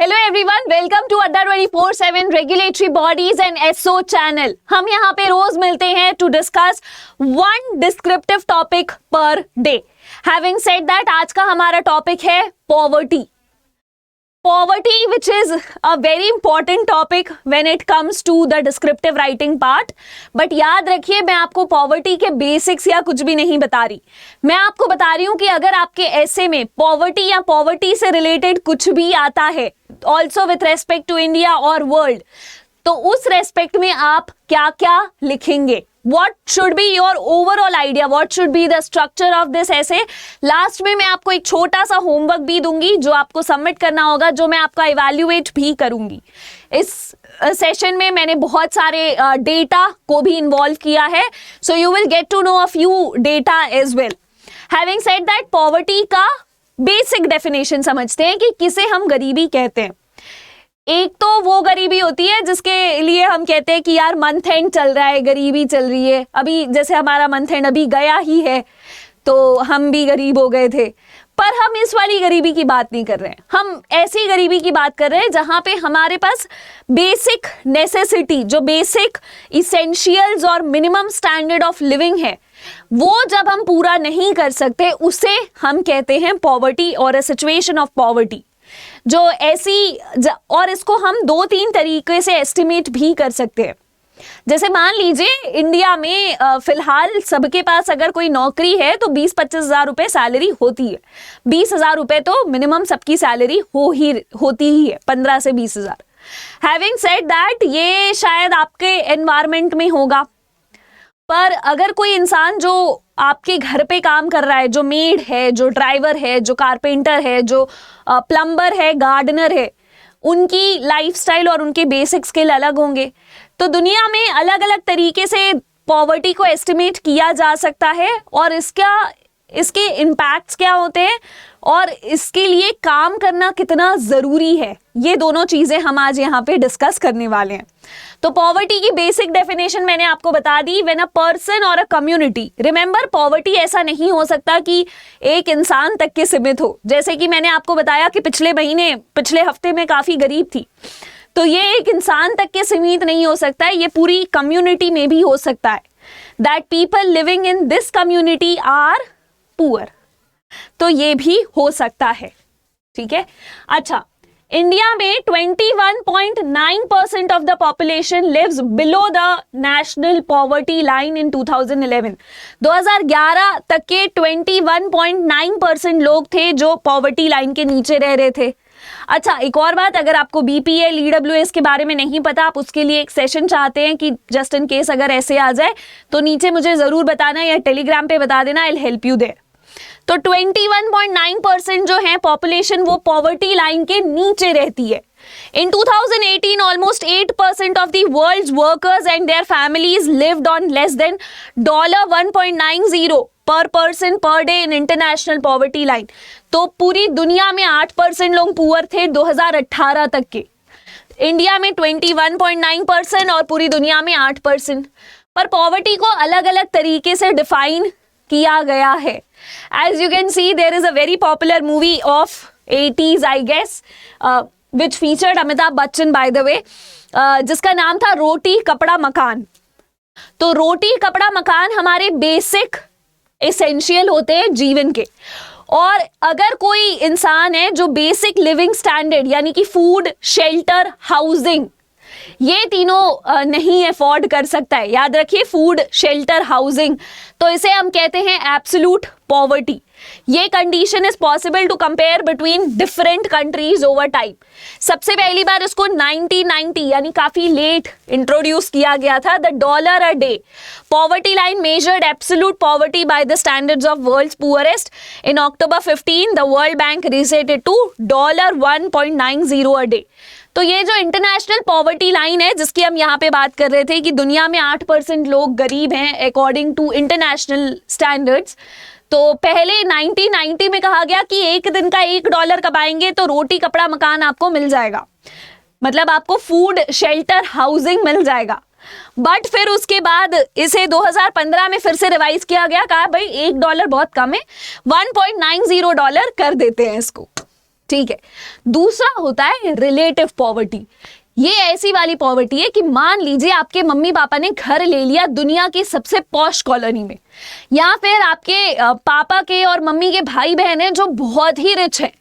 Hello everyone, welcome to Adda 24/7 regulatory bodies and SO channel. हम यहाँ पे रोज मिलते हैं to discuss one descriptive topic per day. Having said that, आज का हमारा टॉपिक है poverty. Poverty, which is a very important topic when it comes to the descriptive writing part. But याद रखिए, मैं आपको पॉवर्टी के बेसिक्स या कुछ भी नहीं बता रही। मैं आपको बता रही हूँ कि अगर आपके ऐसे में पॉवर्टी या पॉवर्टी से रिलेटेड कुछ भी आता है, also with respect to India और वर्ल्ड, तो उस रेस्पेक्ट में आप क्या क्या लिखेंगे। What should be your overall idea? What should be the structure of this essay? Last में मैं आपको एक छोटा सा होमवर्क भी दूंगी जो आपको सबमिट करना होगा, जो मैं आपका इवैल्यूएट भी करूंगी। इस सेशन में मैंने बहुत सारे डेटा को भी इन्वॉल्व किया है, so you will get to know a few data as well. Having said that, poverty का बेसिक डेफिनेशन समझते हैं कि किसे हम गरीबी कहते हैं। एक तो वो गरीबी होती है जिसके लिए हम कहते हैं कि यार मंथ एंड चल रहा है, गरीबी चल रही है। अभी जैसे हमारा मंथ एंड अभी गया ही है, तो हम भी गरीब हो गए थे। पर हम इस वाली गरीबी की बात नहीं कर रहे हैं, हम ऐसी गरीबी की बात कर रहे हैं जहां पे हमारे पास बेसिक नेसेसिटी, जो बेसिक इसेंशियल्स और मिनिमम स्टैंडर्ड ऑफ लिविंग है, वो जब हम पूरा नहीं कर सकते, उसे हम कहते हैं पॉवर्टी और अ सिचुएशन ऑफ पॉवर्टी। जो ऐसी, और इसको हम 2-3 तरीके से एस्टिमेट भी कर सकते हैं। जैसे मान लीजिए इंडिया में फिलहाल सबके पास अगर कोई नौकरी है तो 20-25 हज़ार रुपए सैलरी होती है। 20 हज़ार रुपए तो मिनिमम सबकी सैलरी होती ही है, 15 से 20 हज़ार। हैविंग सेड दैट, ये शायद आपके एनवायरमेंट में होगा, पर अगर कोई इंसान जो आपके घर पे काम कर रहा है, जो मेड है, जो ड्राइवर है, जो कारपेंटर है, जो प्लम्बर है, गार्डनर है, उनकी लाइफस्टाइल और उनके बेसिक स्किल अलग होंगे। तो दुनिया में अलग अलग तरीके से पॉवर्टी को एस्टिमेट किया जा सकता है और इसके इम्पैक्ट्स क्या होते हैं और इसके लिए काम करना कितना ज़रूरी है, ये दोनों चीज़ें हम आज यहाँ पे डिस्कस करने वाले हैं। तो पॉवर्टी की बेसिक डेफिनेशन मैंने आपको बता दी। व्हेन अ पर्सन और अ कम्युनिटी, रिमेंबर पॉवर्टी ऐसा नहीं हो सकता कि एक इंसान तक के सीमित हो। जैसे कि मैंने आपको बताया कि पिछले हफ्ते में काफ़ी गरीब थी, तो ये एक इंसान तक के सीमित नहीं हो सकता है, ये पूरी कम्युनिटी में भी हो सकता है। That people living in this community are poor, तो ये भी हो सकता है। ठीक है, अच्छा, इंडिया में 21.9% of the population lives below the national poverty line in 2011। 2011 तक के 21.9% लोग थे जो पॉवर्टी लाइन के नीचे रह रहे थे। अच्छा, एक और बात, अगर आपको बीपीएल ईडब्ल्यूएस के बारे में नहीं पता, आप उसके लिए एक सेशन चाहते हैं कि जस्ट इन केस अगर ऐसे आ जाए, तो नीचे मुझे जरूर बताना या टेलीग्राम पे बता देना, I will help you there. तो 21.9% जो है पॉपुलेशन, वो पॉवर्टी लाइन के नीचे रहती है। In 2018, almost 8% of the world's workers and their families lived on less than $1.90 per person per day in international poverty line. तो पूरी दुनिया में 8% लोग पुअर थे 2018 तक के। इंडिया में 21.9% और पूरी दुनिया में 8%। पर पॉवर्टी को अलग अलग तरीके से डिफाइन किया गया है। As you can see, there is a very popular movie of 80s, I guess, which featured Amitabh Bachchan, by the way, जिसका नाम था रोटी कपड़ा मकान। तो रोटी कपड़ा मकान हमारे बेसिक एसेंशियल होते हैं जीवन के, और अगर कोई इंसान है जो बेसिक लिविंग स्टैंडर्ड यानी कि फूड, शेल्टर, हाउसिंग, ये तीनों नहीं अफोर्ड कर सकता है, याद रखिए, फूड, शेल्टर, हाउसिंग, तो इसे हम कहते हैं एब्सोल्यूट पॉवर्टी। ये condition is possible to compare between different countries over time. सबसे पहली बार इसको 1990 यानी काफी लेट इंट्रोड्यूस किया गया था। The dollar a day poverty line measured absolute poverty by the standards of world's poorest. In October 15 the world bank reseted to $1.90 a day. तो ये जो इंटरनेशनल पॉवर्टी लाइन है जिसकी हम यहाँ पे बात कर रहे थे कि दुनिया में 8% लोग गरीब हैं अकॉर्डिंग टू इंटरनेशनल स्टैंडर्ड्स, तो पहले 1990 में कहा गया कि एक दिन का $1 कमाएंगे तो रोटी कपड़ा मकान आपको मिल जाएगा, मतलब आपको फूड, शेल्टर, हाउसिंग मिल जाएगा। बट फिर उसके बाद इसे 2015 में फिर से रिवाइज किया गया, कहा भाई $1 बहुत कम है, $1.90 कर देते हैं इसको। ठीक है। दूसरा होता है रिलेटिव पॉवर्टी। ये ऐसी वाली पॉवर्टी है कि मान लीजिए आपके मम्मी पापा ने घर ले लिया दुनिया की सबसे पॉश कॉलोनी में, या फिर आपके पापा के और मम्मी के भाई बहन हैं जो बहुत ही रिच हैं,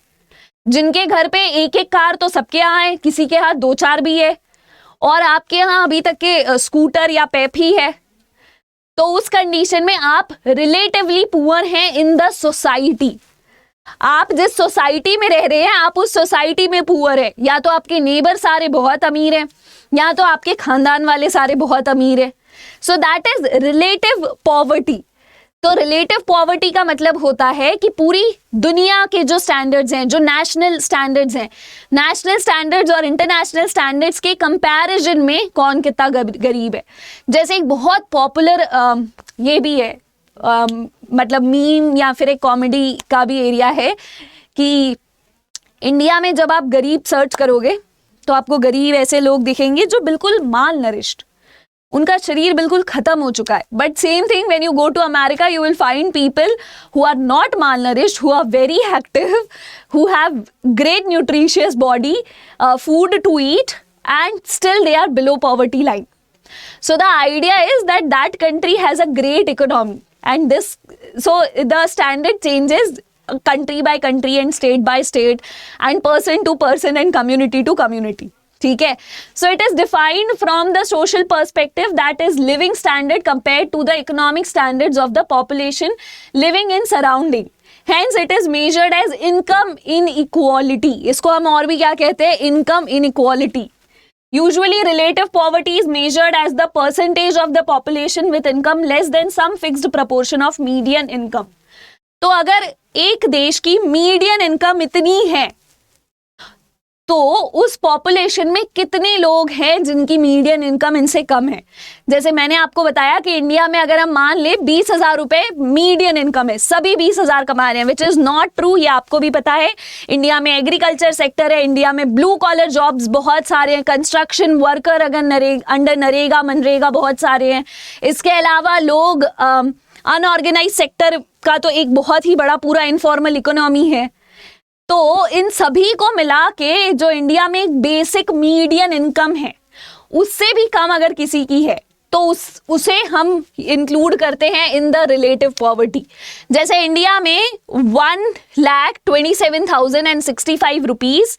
जिनके घर पे एक एक कार तो सबके यहाँ है, किसी के यहाँ 2-4 भी है, और आपके यहाँ अभी तक के स्कूटर या पेप ही है। तो उस कंडीशन में आप रिलेटिवली पुअर हैं इन द सोसाइटी। आप जिस सोसाइटी में रह रहे हैं आप उस सोसाइटी में पुअर है। या तो आपके नेबर सारे बहुत अमीर हैं, या तो आपके खानदान वाले सारे बहुत अमीर हैं। So that is relative poverty. तो रिलेटिव पॉवर्टी का मतलब होता है कि पूरी दुनिया के जो स्टैंडर्ड्स हैं, जो नेशनल स्टैंडर्ड्स हैं, नेशनल स्टैंडर्ड्स और इंटरनेशनल स्टैंडर्ड्स के कंपैरिजन में कौन कितना गरीब है। जैसे एक बहुत पॉपुलर ये भी है, मतलब मीम या फिर एक कॉमेडी का भी एरिया है कि इंडिया में जब आप गरीब सर्च करोगे तो आपको गरीब ऐसे लोग दिखेंगे जो बिल्कुल माल नरिश्ड, उनका शरीर बिल्कुल खत्म हो चुका है। But same thing when you go to America you will find people who are not malnourished, who are very active, who have great nutritious body, food to eat, and still they are below poverty line. So the idea is that that country has a great economy, and this, so the standard changes country by country and state by state and person to person and community to community. ठीक है. So it is defined from the social perspective, that is living standard compared to the economic standards of the population living in surrounding. Hence it is measured as income inequality. इसको हम और भी क्या कहते हैं? income inequality. Usually relative poverty is measured as the percentage of the population with income less than some fixed proportion of median income. तो अगर एक देश की मीडियन इनकम इतनी है तो उस पॉपुलेशन में कितने लोग हैं जिनकी मीडियन इनकम इनसे कम है. जैसे मैंने आपको बताया कि इंडिया में अगर हम मान ले 20,000 रुपए मीडियन इनकम है, सभी 20,000 कमा रहे हैं, विच इज नॉट ट्रू. ये आपको भी पता है. इंडिया में एग्रीकल्चर सेक्टर है, इंडिया में ब्लू कॉलर जॉब्स बहुत सारे हैं, कंस्ट्रक्शन वर्कर अगर अंडर नरेगा मनरेगा बहुत सारे हैं. इसके अलावा लोग अनऑर्गेनाइज सेक्टर का तो एक बहुत ही बड़ा पूरा इनफॉर्मल इकोनॉमी है. तो इन सभी को मिला के जो इंडिया में एक बेसिक मीडियन इनकम है उससे भी कम अगर किसी की है तो उसे हम इंक्लूड करते हैं इन द रिलेटिव पॉवर्टी. जैसे इंडिया में 1,27,065 रुपीज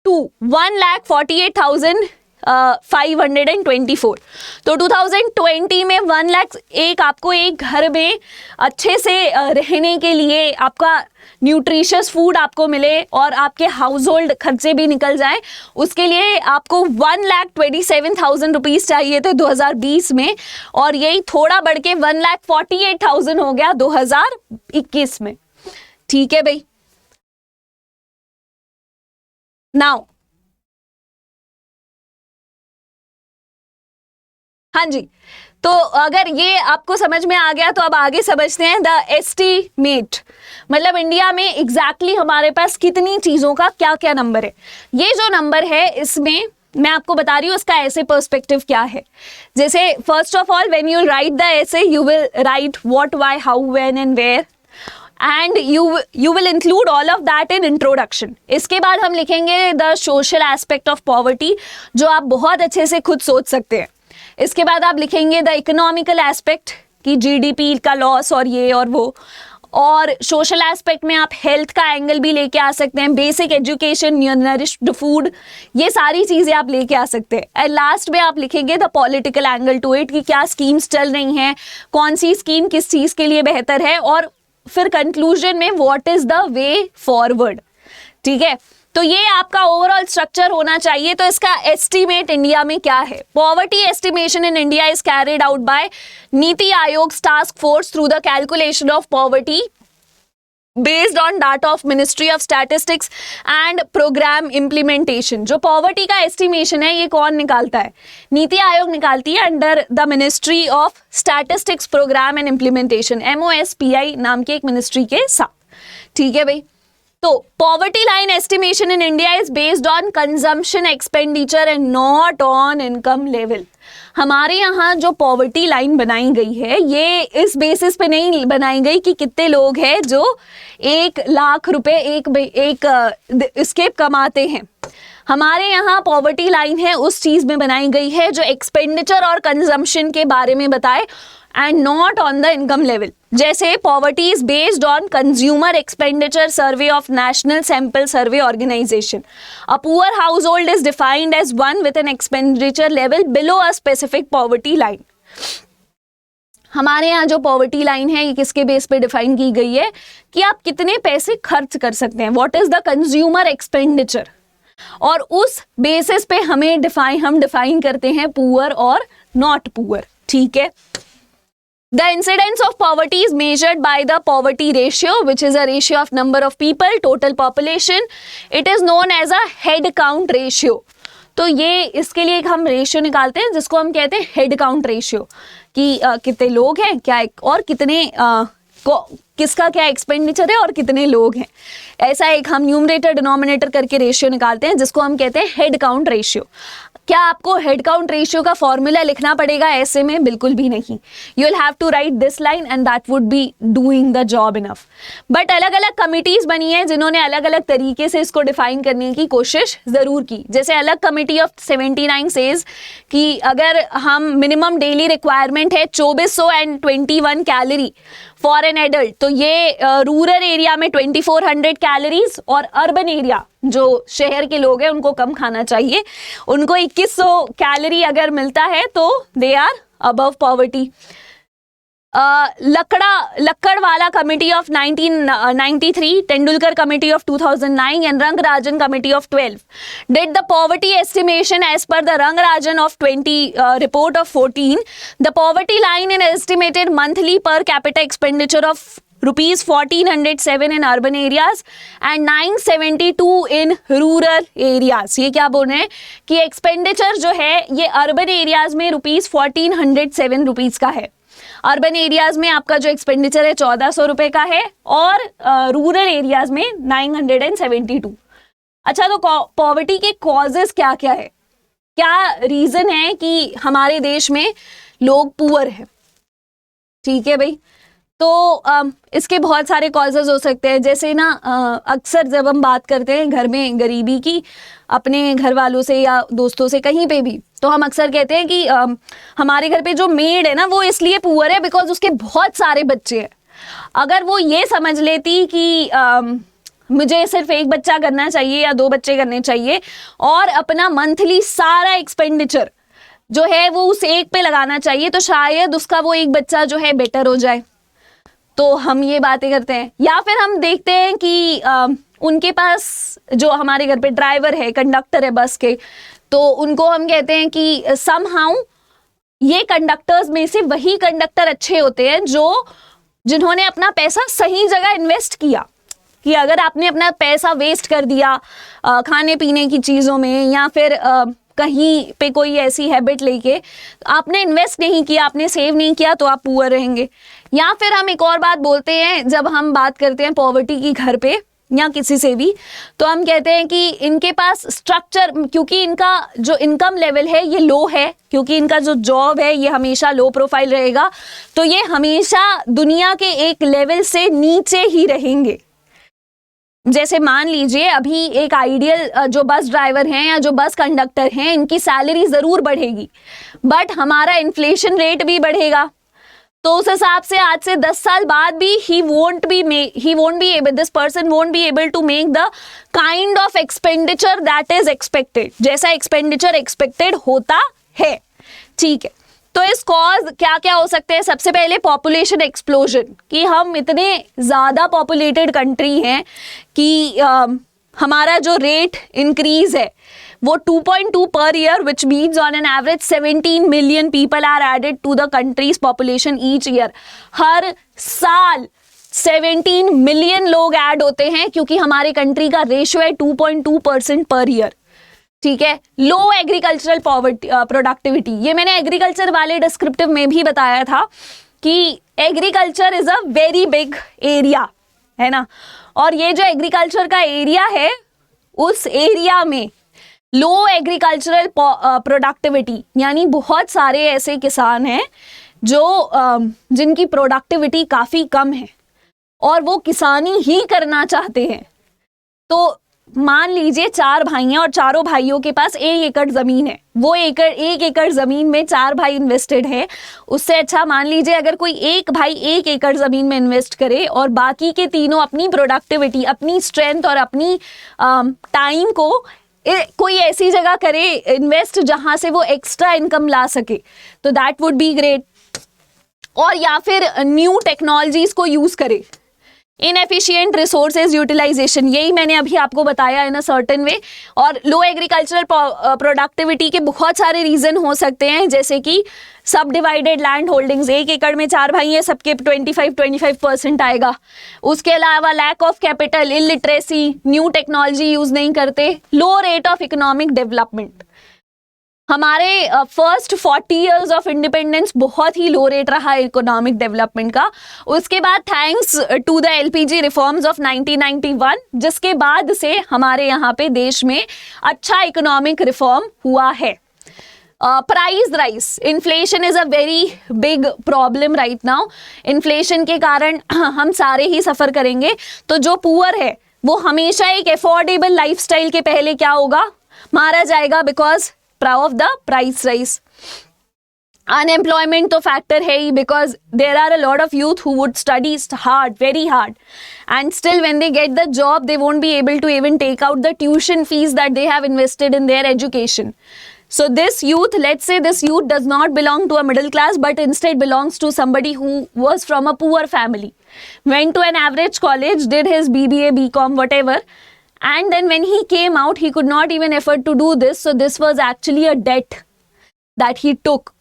टू 1,48,524. तो 2020 में 1 लाख आपको एक घर में अच्छे से रहने के लिए आपका न्यूट्रिशियस फूड आपको मिले और आपके हाउस होल्ड खर्चे भी निकल जाए, उसके लिए आपको 1,27,000 रुपीज चाहिए थे 2020 में, और यही थोड़ा बढ़ के 1,48,000 हो गया 2021 में. ठीक है भाई. नाउ हाँ जी, तो अगर ये आपको समझ में आ गया तो अब आगे समझते हैं द एस्टीमेट. मतलब इंडिया में एग्जैक्टली हमारे पास कितनी चीजों का क्या क्या नंबर है. ये जो नंबर है इसमें मैं आपको बता रही हूँ इसका ऐसे पर्सपेक्टिव क्या है. जैसे first of all when you write the essay you will write what, why, how, when and where, and you will include all of that in introduction. इसके बाद हम लिखेंगे the social aspect of poverty, जो आप बहुत अच्छे से खुद सोच सकते हैं. इसके बाद आप लिखेंगे द इकोनॉमिकल एस्पेक्ट की जीडीपी का लॉस और ये और वो, और सोशल एस्पेक्ट में आप हेल्थ का एंगल भी लेके आ सकते हैं, बेसिक एजुकेशन, न्यूट्रिश्ड फूड, ये सारी चीज़ें आप लेके आ सकते हैं. एंड लास्ट में आप लिखेंगे the political angle to it, कि क्या स्कीम्स चल रही हैं, कौन सी स्कीम किस चीज़ के लिए बेहतर है, और फिर कंक्लूजन में what is the way forward. ठीक है. तो ये आपका ओवरऑल स्ट्रक्चर होना चाहिए. तो इसका एस्टीमेट इंडिया में क्या है? Poverty estimation in India is carried out by NITI Aayog task force through the calculation of poverty based on data of ministry of statistics and programme implementation. जो पॉवर्टी का एस्टिमेशन है ये कौन निकालता है? नीति आयोग निकालती है under the ministry of statistics programme and implementation, MOSPI नाम की एक मिनिस्ट्री के साथ. ठीक है भाई. तो poverty line estimation in India is based on consumption expenditure and not on income level. हमारे यहाँ जो पॉवर्टी लाइन बनाई गई है ये इस बेसिस पे नहीं बनाई गई कि कितने लोग हैं जो 1,00,000 रुपए एक स्केप कमाते हैं। हमारे यहाँ पॉवर्टी लाइन है उस चीज में बनाई गई है जो एक्सपेंडिचर और कंजम्पशन के बारे में बताए and not on the income level. जैसे poverty is based on consumer expenditure survey of national sample survey organisation. A poor household is defined as one with an expenditure level below a specific poverty line. हमारे यहाँ जो poverty line है ये किसके base पे define की गई है कि आप कितने पैसे खर्च कर सकते हैं, what is the consumer expenditure, और उस बेसिस पे हम डिफाइन करते हैं पुअर और नॉट पुअर। ठीक है। The incidence of poverty is measured by the poverty ratio, which is a ratio of number of people, total population. It is known as a head count ratio. तो ये इसके लिए हम ratio निकालते हैं जिसको हम कहते हैं हेड काउंट रेशियो, कि कितने लोग हैं क्या और कितने किसका क्या एक्सपेंडिचर है और कितने लोग हैं। ऐसा एक हम न्यूमरेटर डिनोमिनेटर करके रेशियो निकालते हैं जिसको हम कहते हैं हेड काउंट रेशियो। क्या आपको हेड काउंट रेशियो का फॉर्मूला लिखना पड़ेगा ऐसे में? बिल्कुल भी नहीं। You will have to write this line and that would be doing the job enough. But अलग अलग कमिटीज बनी है जिन्होंने अलग अलग तरीके से इसको डिफाइन करने की कोशिश जरूर की। जैसे अलग कमिटी ऑफ 79 सेज कि अगर हम मिनिमम डेली रिक्वायरमेंट है 2421 कैलोरी फॉर एन एडल्ट, तो ये रूरल एरिया में 2400 कैलोरीज और अर्बन एरिया जो शहर के लोग हैं उनको कम खाना चाहिए, उनको 2100 कैलोरी अगर मिलता है तो they are above poverty. Lakdawala committee of 1993, Tendulkar committee of 2009 and Rangarajan committee of 12 did the poverty estimation as per the Rangarajan of 20 report of 14. The poverty line in estimated monthly per capita expenditure of rupees 1407 in urban areas and 972 in rural areas. ये क्या बोल रहे हैं कि expenditure जो है ये urban areas में रुपीज 1407 रुपीज का है, अर्बन एरियाज में आपका जो एक्सपेंडिचर है 1400 रुपए का है और रूरल एरियाज में 972। अच्छा, तो पॉवर्टी के कॉजेस क्या क्या है, क्या रीजन है कि हमारे देश में लोग पुअर है? ठीक है भाई, तो इसके बहुत सारे कॉजेज हो सकते हैं। जैसे ना अक्सर जब हम बात करते हैं घर में गरीबी की, अपने घर वालों से या दोस्तों से कहीं पे भी, तो हम अक्सर कहते हैं कि हमारे घर पे जो मेड है ना वो इसलिए पुअर है बिकॉज उसके बहुत सारे बच्चे हैं। अगर वो ये समझ लेती कि मुझे सिर्फ एक बच्चा करना चाहिए या 2 बच्चे करने चाहिए और अपना मंथली सारा एक्सपेंडिचर जो है वो उस एक पे लगाना चाहिए, तो शायद उसका वो एक बच्चा जो है बेटर हो जाए। तो हम ये बातें करते हैं। या फिर हम देखते हैं कि उनके पास जो हमारे घर पे ड्राइवर है, कंडक्टर है बस के, तो उनको हम कहते हैं कि समहाउ ये कंडक्टर्स में से वही कंडक्टर अच्छे होते हैं जिन्होंने अपना पैसा सही जगह इन्वेस्ट किया। कि अगर आपने अपना पैसा वेस्ट कर दिया खाने पीने की चीज़ों में या फिर कहीं पे कोई ऐसी हैबिट लेके आपने इन्वेस्ट नहीं किया, आपने सेव नहीं किया, तो आप पुअर रहेंगे। या फिर हम एक और बात बोलते हैं जब हम बात करते हैं पॉवर्टी की घर पे या किसी से भी, तो हम कहते हैं कि इनके पास स्ट्रक्चर, क्योंकि इनका जो इनकम लेवल है ये लो है, क्योंकि इनका जो जॉब है ये हमेशा लो प्रोफाइल रहेगा, तो ये हमेशा दुनिया के एक लेवल से नीचे ही रहेंगे। जैसे मान लीजिए अभी एक आइडियल जो बस ड्राइवर हैं या जो बस कंडक्टर हैं, इनकी सैलरी ज़रूर बढ़ेगी, बट हमारा इन्फ्लेशन रेट भी बढ़ेगा, तो उस हिसाब से आज से 10 साल बाद भी this person won't be able to make the kind of expenditure that is expected, जैसा एक्सपेंडिचर एक्सपेक्टेड होता है। ठीक है, तो इस कॉज क्या क्या हो सकते हैं? सबसे पहले पॉपुलेशन एक्सप्लोजन, कि हम इतने ज़्यादा पॉपुलेटेड कंट्री हैं कि हमारा जो रेट इंक्रीज है वो 2.2 per year, which means on an average 17 million people are added to the country's population each year. हर साल 17 मिलियन लोग ऐड होते हैं क्योंकि हमारे कंट्री का रेशियो है 2.2% पर ईयर। ठीक है, लो एग्रीकल्चरल प्रोडक्टिविटी, ये मैंने एग्रीकल्चर वाले डिस्क्रिप्टिव में भी बताया था कि agriculture is a very big area, है ना, और ये जो एग्रीकल्चर का एरिया है उस एरिया में लो एग्रीकल्चरल प्रोडक्टिविटी, यानी बहुत सारे ऐसे किसान हैं जो जिनकी प्रोडक्टिविटी काफ़ी कम है और वो किसानी ही करना चाहते हैं। तो मान लीजिए 4 भाई हैं और चारों भाइयों के पास 1 एकड़ ज़मीन है, वो 1 एकड़ ज़मीन में 4 भाई इन्वेस्टेड है। उससे अच्छा मान लीजिए अगर कोई एक भाई 1 एकड़ ज़मीन में इन्वेस्ट करे और बाकी के तीनों अपनी प्रोडक्टिविटी, अपनी स्ट्रेंथ और अपनी टाइम को कोई ऐसी जगह करे इन्वेस्ट जहाँ से वो एक्स्ट्रा इनकम ला सके, तो दैट वुड बी ग्रेट। और या फिर न्यू टेक्नोलॉजीज़ को यूज़ करे। इनएफिशिएंट रिसोर्सेज यूटिलाइजेशन, यही मैंने अभी आपको बताया इन अ सर्टेन वे। और लो एग्रीकल्चरल प्रोडक्टिविटी के बहुत सारे रीजन हो सकते हैं, जैसे कि सब डिवाइडेड लैंड होल्डिंग्स, 1 एकड़ में 4 भाई हैं, सबके 25% आएगा। उसके अलावा lack of capital, illiteracy, new technology use नहीं करते, low rate of economic development. हमारे फर्स्ट 40 इयर्स ऑफ इंडिपेंडेंस बहुत ही लो रेट रहा इकोनॉमिक डेवलपमेंट का। उसके बाद thanks to the LPG reforms of 1991, जिसके बाद से हमारे यहाँ पे देश में अच्छा इकोनॉमिक रिफॉर्म हुआ है। Price rise, inflation is a very big problem right now. Inflation के कारण हम सारे ही सफ़र करेंगे। तो जो पुअर है वो हमेशा एक अफोर्डेबल लाइफस्टाइल के पहले क्या होगा, मारा जाएगा, because of the price rise. Unemployment तो फैक्टर है ही, because there are a lot of youth who would study hard, very hard, and still when they get the job they won't be able to even take out the tuition fees that they have invested in their education. So this youth, let's say this youth does not belong to a middle class but instead belongs to somebody who was from a poor family, went to an average college, did his BBA, BCom, whatever, and then when he came out he could not even afford to do this, so this was actually a debt that he took.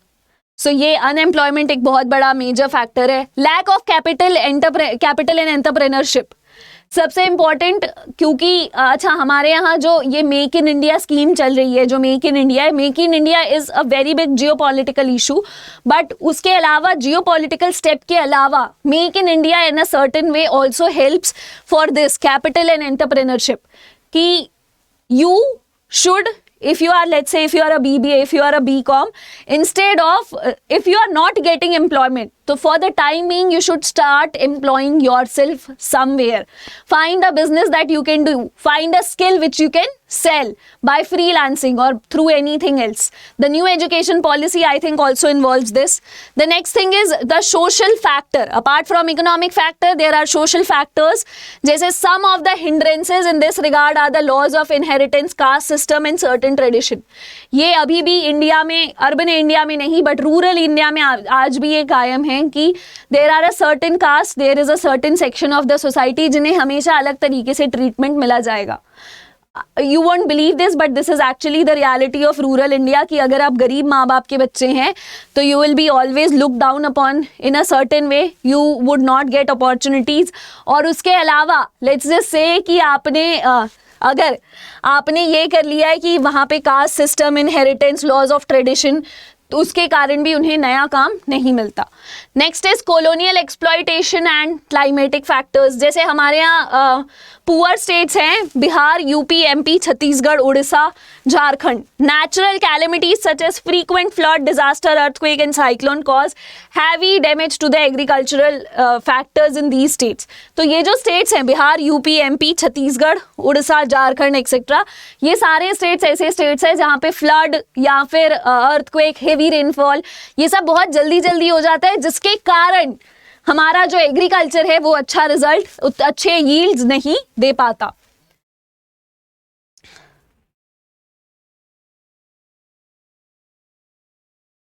So ये unemployment एक बहुत बड़ा major factor है। Lack of capital and entrepreneurship सबसे important, क्योंकि अच्छा हमारे यहाँ जो ये मेक इन इंडिया स्कीम चल रही है, जो मेक इन इंडिया है, make in India is a very big geopolitical issue, but उसके अलावा जियोपॉलिटिकल स्टेप के अलावा make in India in a certain way also helps for this capital and entrepreneurship, कि you should, if you are, let's say if you are a BBA, if you are a BCom, instead of if you are not getting employment, so for the time being you should start employing yourself somewhere. Find a business that you can do, find a skill which you can sell by freelancing or through anything else. The new education policy I think also involves this. The next thing is the social factor. Apart from economic factor, there are social factors. जैसे some of the hindrances in this regard are the laws of inheritance, caste system and certain tradition. ये अभी भी India में, urban India में नहीं but rural India में आज भी ये कायम है कि there are a certain caste, there is a certain section of the society जिन्हें हमेशा अलग तरीके से ट्रीटमेंट मिला जाएगा। You won't believe this, but this is actually the reality of rural India, कि अगर आप गरीब माँ बाप के बच्चे हैं तो you will be always looked down upon in a certain way, you would not get opportunities. और उसके अलावा let's just say कि आपने अगर आपने ये कर लिया है कि वहाँ पे caste system, inheritance, laws of tradition, तो उसके कारण भी उन्हें नया काम नहीं मिलता। Next is colonial exploitation and climatic factors. जैसे हमारे यहाँ पुअर स्टेट्स हैं Bihar, UP, MP, Chhattisgarh, Orissa, Jharkhand. Natural calamities such as frequent flood, disaster, earthquake and cyclone cause heavy damage to the agricultural factors in these states. तो ये जो states हैं Bihar, UP, MP, Chhattisgarh, Orissa, Jharkhand etcetera, ये सारे स्टेट्स ऐसे स्टेट्स हैं जहाँ पे फ्लड या फिर अर्थक्वेक, हेवी रेनफॉल, ये सब बहुत जल्दी जल्दी हो जाता है, जिसके कारण हमारा जो एग्रीकल्चर है वो अच्छा रिजल्ट, अच्छे यील्ड्स नहीं दे पाता।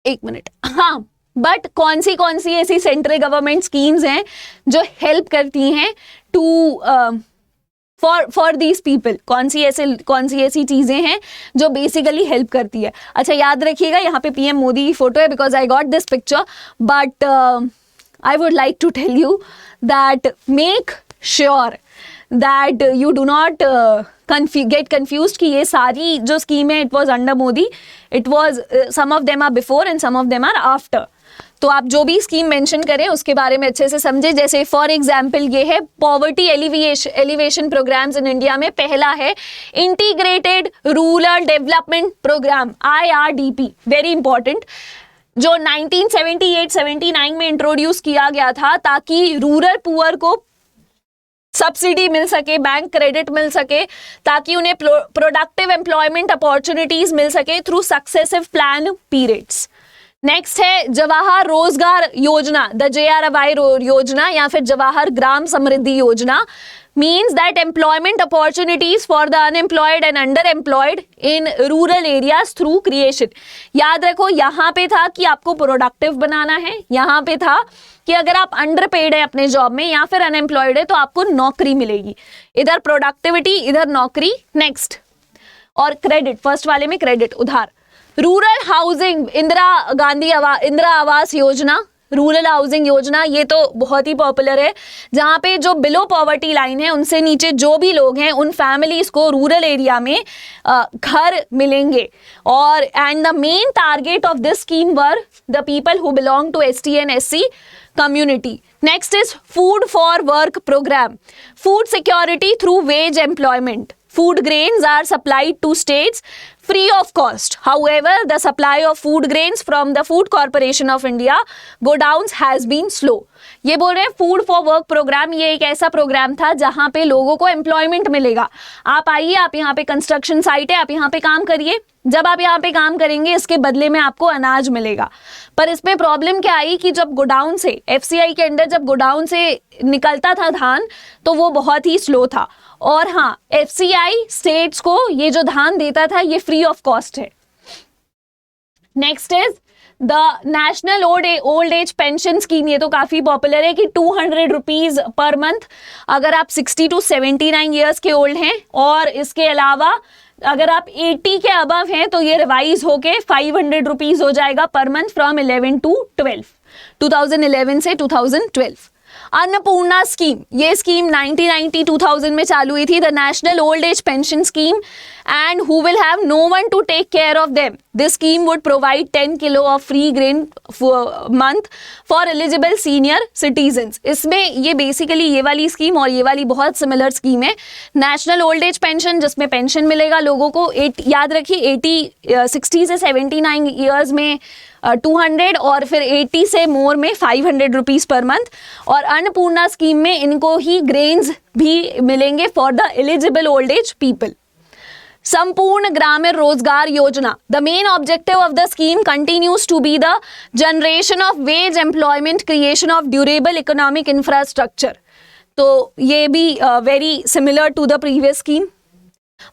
एक मिनट, हाँ, बट कौन सी ऐसी सेंट्रल गवर्नमेंट स्कीम्स हैं जो हेल्प करती हैं टू फॉर दीज पीपल? कौन सी ऐसी चीजें हैं जो बेसिकली हेल्प करती है? अच्छा याद रखिएगा, यहाँ पे पीएम मोदी की फोटो है because I got this picture, but I would like to tell you that make sure that you do not get confused कि ये सारी जो स्कीम है it was under Modi, it was some of them are before and some of them are after. तो आप जो भी scheme mention करें उसके बारे में अच्छे से समझे। जैसे फॉर एग्जांपल ये है poverty alleviation programmes in India में पहला है integrated rural development programme IRDP, very important, जो 1978-79 में इंट्रोड्यूस किया गया था ताकि रूरल पुअर को सब्सिडी मिल सके, बैंक क्रेडिट मिल सके, ताकि उन्हें प्रोडक्टिव एम्प्लॉयमेंट अपॉर्चुनिटीज मिल सके through successive plan periods. Next है जवाहर रोजगार योजना, द JRY योजना या फिर जवाहर ग्राम समृद्धि योजना, means that employment opportunities for the unemployed and underemployed in rural areas through creation। याद रखो यहाँ पे था कि आपको प्रोडक्टिव बनाना है, यहाँ पे था कि अगर आप अंडरपेड है अपने जॉब में या फिर अनएम्प्लॉयड है तो आपको नौकरी मिलेगी। इधर प्रोडक्टिविटी, इधर नौकरी। नेक्स्ट और क्रेडिट, फर्स्ट वाले में क्रेडिट उधार। Rural housing, Indira Awas Yojana, rural housing योजना, ये तो बहुत ही पॉपुलर है, जहाँ पे जो बिलो पॉवर्टी लाइन है उनसे नीचे जो भी लोग हैं उन फैमिलीज को रूरल एरिया में घर मिलेंगे। और and the main target of this scheme were the people who belong to ST and SC community. Next is food for work program, food security through wage employment. Food grains are supplied to states free of cost. However, the supply of food grains from the Food Corporation of India godowns has been slow. ये बोल रहे हैं food for work programme, ये एक ऐसा programme था जहां पे लोगों को एम्प्लॉयमेंट मिलेगा। आप आइए, आप यहाँ पे कंस्ट्रक्शन साइट है, आप यहाँ पे काम करिए, जब आप यहाँ पे काम करेंगे इसके बदले में आपको अनाज मिलेगा। पर इसमें प्रॉब्लम क्या आई कि जब गोडाउन से, FCI के अंडर जब गोडाउन से निकलता था धान तो वो बहुत ही स्लो था। और हाँ, FCI स्टेट्स को ये जो धान देता था ये फ्री ऑफ कॉस्ट है। Next is the national old age pension scheme, ये तो काफी पॉपुलर है कि 200 रुपीज पर मंथ अगर आप 60 to 79 ईयर्स के ओल्ड हैं, और इसके अलावा अगर आप 80 के अबव हैं तो ये रिवाइज होके 500 रुपीज हो जाएगा पर मंथ फ्रॉम 11 to 12, 2011 से 2012। अन्नपूर्णा स्कीम, ये स्कीम 1990-2000 में चालू हुई थी, the national old age pension scheme, and who will have no one to take care of them. This scheme would provide 10 kilo of free grain month for eligible senior citizens. इसमें ये basically ये वाली scheme और ये वाली बहुत similar scheme है। National old age pension जिसमें पेंशन मिलेगा लोगों को, याद रखिए 60 से 79 ईयर्स में 200 और फिर 80 से मोर में 500 रुपीज पर मंथ। और अन्नपूर्णा स्कीम में इनको ही ग्रेन्स भी मिलेंगे for the eligible old age people. Sampoorna Grameen Rozgar Yojana, the main objective of the scheme continues to be the generation of wage employment, creation of durable economic infrastructure. तो ये भी very similar to the previous scheme.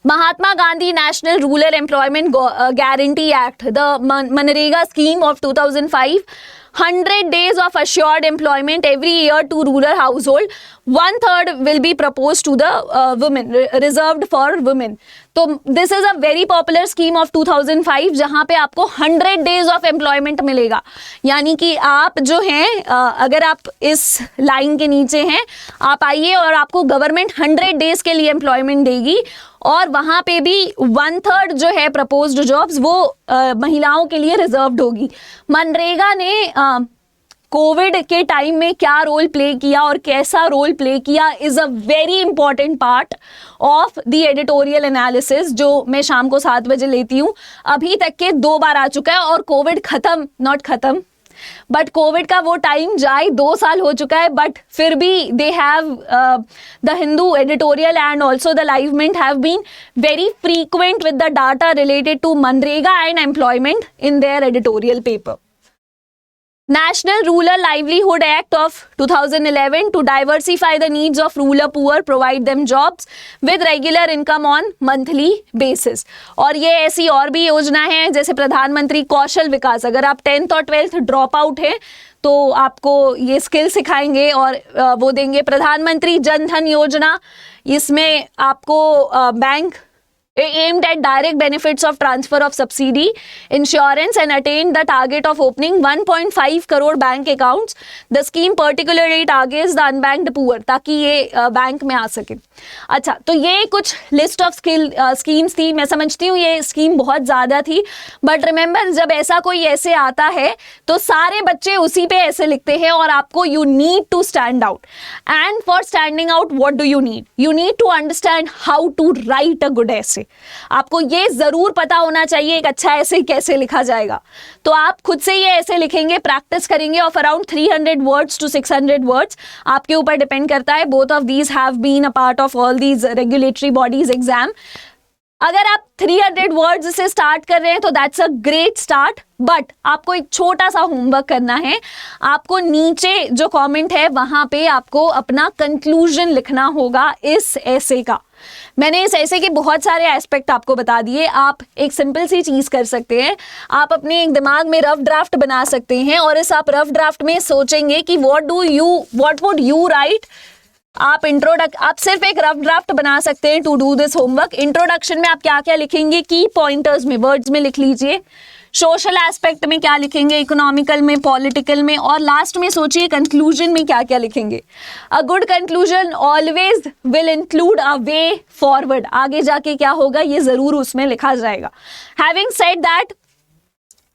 Mahatma Gandhi National Rural Employment Guarantee Act, the Manrega scheme of 2005, 100 days of assured employment every year to rural household. 1/3 will be proposed to the women, reserved for women. तो this is a very popular scheme of 2005 जहां पे आपको 100 days of employment मिलेगा। यानी कि आप जो हैं अगर आप इस लाइन के नीचे हैं, आप आइए और आपको गवर्नमेंट 100 डेज के लिए एम्प्लॉयमेंट देगी। और वहां पे भी 1/3 जो है प्रपोज्ड जॉब्स वो महिलाओं के लिए रिजर्व्ड होगी। मनरेगा ने कोविड के टाइम में क्या रोल प्ले किया और कैसा रोल प्ले किया is a very important part of the editorial analysis, जो मैं शाम को 7 बजे लेती हूँ। अभी तक के 2 बार आ चुका है और कोविड खत्म, नॉट खत्म बट कोविड का वो टाइम जाए 2 साल हो चुका है, बट फिर भी they have the Hindu editorial and also the Live Mint have been very frequent with the data related to मनरेगा and employment in their editorial paper. National Rural Livelihood Act of 2011 to diversify the needs of rural poor, provide them jobs with regular income on monthly basis। और ये ऐसी और भी योजना है जैसे प्रधानमंत्री कौशल विकास, अगर आप 10th और 12th ड्रॉप आउट है तो आपको ये स्किल सिखाएंगे और वो देंगे। प्रधानमंत्री जन धन योजना, इसमें आपको bank aimed at direct benefits of transfer of subsidy, insurance and attained the target of opening 1.5 crore bank accounts. The scheme particularly targets the unbanked poor, ताकि ये बैंक में आ सके. अच्छा, तो ये कुछ लिस्ट ऑफ स्कीम्स थी. मैं समझती हूँ ये स्कीम बहुत ज़्यादा थी, बट रिमेंबर जब ऐसा कोई ऐसे आता है तो सारे बच्चे उसी पे ऐसे लिखते हैं और आपको you need to stand out. And for standing out what do you need? You need to understand how to write a good essay. आपको ये ज़रूर पता होना चाहिए एक अच्छा ऐसे कैसे लिखा जाएगा. तो आप खुद से ये ऐसे लिखेंगे, प्रैक्टिस करेंगे of around 300 words to 600 words. आपके ऊपर डिपेंड करता है. Both of these have been a part of all these regulatory bodies exam. अगर आप 300 वर्ड्स से स्टार्ट कर रहे हैं तो that's a great start, but आपको एक छोटा सा होमवर्क करना है. आपको नीचे जो कमेंट है वहां पे आपको अपना कंक्लूजन लिखना होगा इस ऐसे का. मैंने इस ऐसे के बहुत सारे एस्पेक्ट आपको बता दिए. आप एक सिंपल सी चीज कर सकते हैं, आप अपने एक दिमाग में रफ ड्राफ्ट बना सकते हैं और इस आप रफ ड्राफ्ट में सोचेंगे कि व्हाट वुड यू राइट. आप सिर्फ एक रफ ड्राफ्ट बना सकते हैं to do this homework. Introduction में आप क्या क्या लिखेंगे, की पॉइंटर्स में वर्ड्स में लिख लीजिए. सोशल एस्पेक्ट में क्या लिखेंगे, इकोनॉमिकल में, पॉलिटिकल में, और लास्ट में सोचिए कंक्लूजन में क्या क्या लिखेंगे. A good conclusion always will include a way forward. आगे जाके क्या होगा ये जरूर उसमें लिखा जाएगा. हैविंग सेड दैट,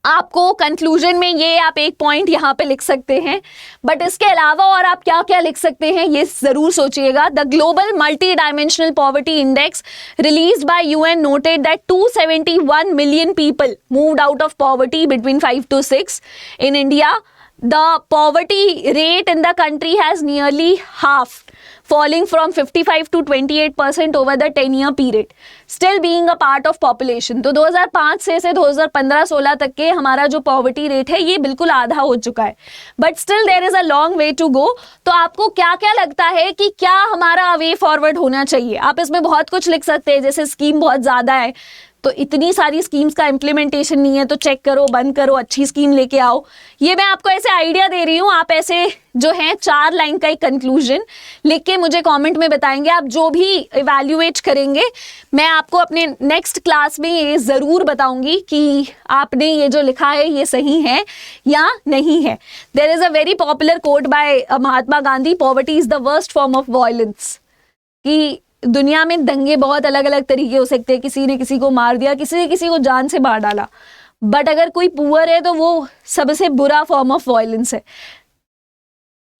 आपको कंक्लूजन में ये आप एक पॉइंट यहाँ पे लिख सकते हैं, बट इसके अलावा और आप क्या क्या लिख सकते हैं ये जरूर सोचिएगा. The global multi dimensional poverty index released by UN noted that 271 million people moved out of poverty between 5 to 6 in India. The poverty rate in the country has nearly halved, falling from 55 to 28% over the 10-year period, still being a part of population. तो 2005 से 2015-16 तक के हमारा जो poverty rate है ये बिल्कुल आधा हो चुका है, but still there is a long way to go. तो आपको क्या क्या लगता है कि क्या हमारा वे फॉरवर्ड होना चाहिए? आप इसमें बहुत कुछ लिख सकते हैं, जैसे स्कीम बहुत ज़्यादा है तो इतनी सारी स्कीम्स का इम्प्लीमेंटेशन नहीं है तो चेक करो, बंद करो, अच्छी स्कीम लेके आओ. ये मैं आपको ऐसे आइडिया दे रही हूँ. आप ऐसे जो है 4 लाइन का एक कंक्लूजन लिख के मुझे कमेंट में बताएंगे. आप जो भी इवैल्यूएट करेंगे मैं आपको अपने नेक्स्ट क्लास में ये ज़रूर बताऊंगी कि आपने ये जो लिखा है ये सही है या नहीं है. There is a very popular quote by Mahatma Gandhi, poverty is the worst form of violence. कि दुनिया में दंगे बहुत अलग अलग तरीके हो सकते हैं, किसी ने किसी को मार दिया, किसी ने किसी को जान से मार डाला, बट अगर कोई पुअर है तो वो सबसे बुरा फॉर्म ऑफ वायलेंस है.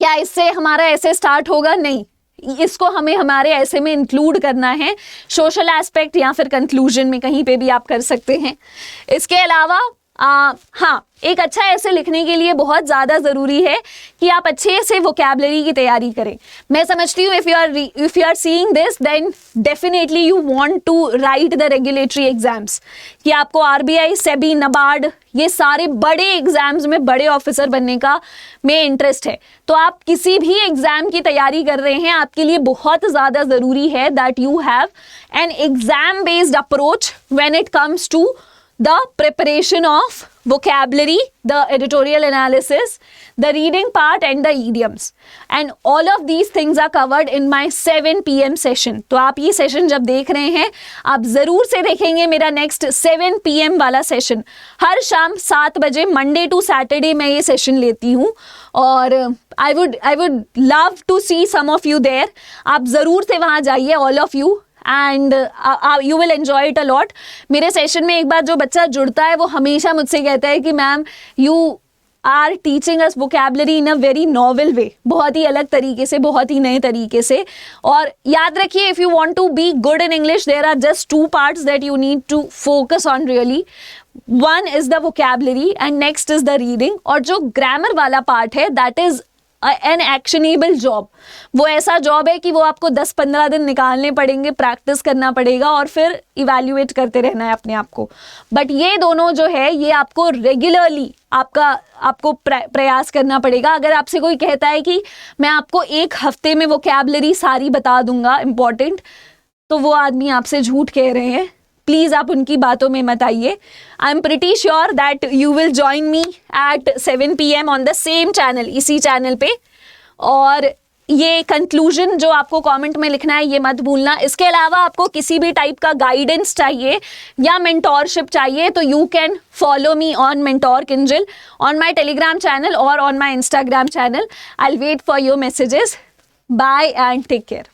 क्या इससे हमारा ऐसे स्टार्ट होगा? नहीं, इसको हमें हमारे ऐसे में इंक्लूड करना है. सोशल एस्पेक्ट या फिर कंक्लूजन में कहीं पे भी आप कर सकते हैं. इसके अलावा हाँ, एक अच्छा ऐसे लिखने के लिए बहुत ज़्यादा ज़रूरी है कि आप अच्छे से वोकैबलरी की तैयारी करें. मैं समझती हूँ if you are seeing this then definitely you want to write the regulatory exams. कि आपको आरबीआई, सेबी, नबार्ड ये सारे बड़े एग्जाम्स में बड़े ऑफिसर बनने का में इंटरेस्ट है. तो आप किसी भी एग्जाम की तैयारी कर रहे हैं, आपके लिए बहुत ज़्यादा ज़रूरी है that you have an exam based approach when it comes to the preparation of vocabulary, the editorial analysis, the reading part and the idioms, and all of these things are covered in my 7 PM session. तो आप ये session जब देख रहे हैं आप ज़रूर से देखेंगे मेरा नेक्स्ट 7 PM वाला सेशन. हर शाम 7 बजे मंडे टू सैटरडे मैं ये सेशन लेती हूँ और I would love to see some of you there. आप ज़रूर से वहाँ जाइए, all of you, and you will enjoy it a lot. मेरे सेशन में एक बार जो बच्चा जुड़ता है वो हमेशा मुझसे कहता है कि ma'am you are teaching us vocabulary in a very novel way, बहुत ही अलग तरीके से, बहुत ही नए तरीके से. और याद रखिए if you want to be good in English there are just 2 parts that you need to focus on really. One is the vocabulary and next is the reading. और जो ग्रामर वाला पार्ट है that is an actionable job. वो ऐसा job है कि वो आपको 10-15 दिन निकालने पड़ेंगे, प्रैक्टिस करना पड़ेगा और फिर इवैल्यूएट करते रहना है अपने आप को. बट ये दोनों जो है ये आपको रेगुलरली आपको प्रयास करना पड़ेगा. अगर आपसे कोई कहता है कि मैं आपको 1 हफ्ते में वोकैबलरी सारी बता दूंगा इम्पॉर्टेंट, तो वो आदमी आपसे झूठ कह रहे हैं. प्लीज़ आप उनकी बातों में मत आइए. I am pretty sure that you will join me at 7 PM on the same channel, इसी चैनल पे. और ये कंक्लूजन जो आपको कमेंट में लिखना है ये मत भूलना। इसके अलावा आपको किसी भी टाइप का गाइडेंस चाहिए या मेंटोरशिप चाहिए तो you can follow me on mentor Kinjal on my Telegram channel और on my Instagram channel. I will wait for your messages. Bye and take care.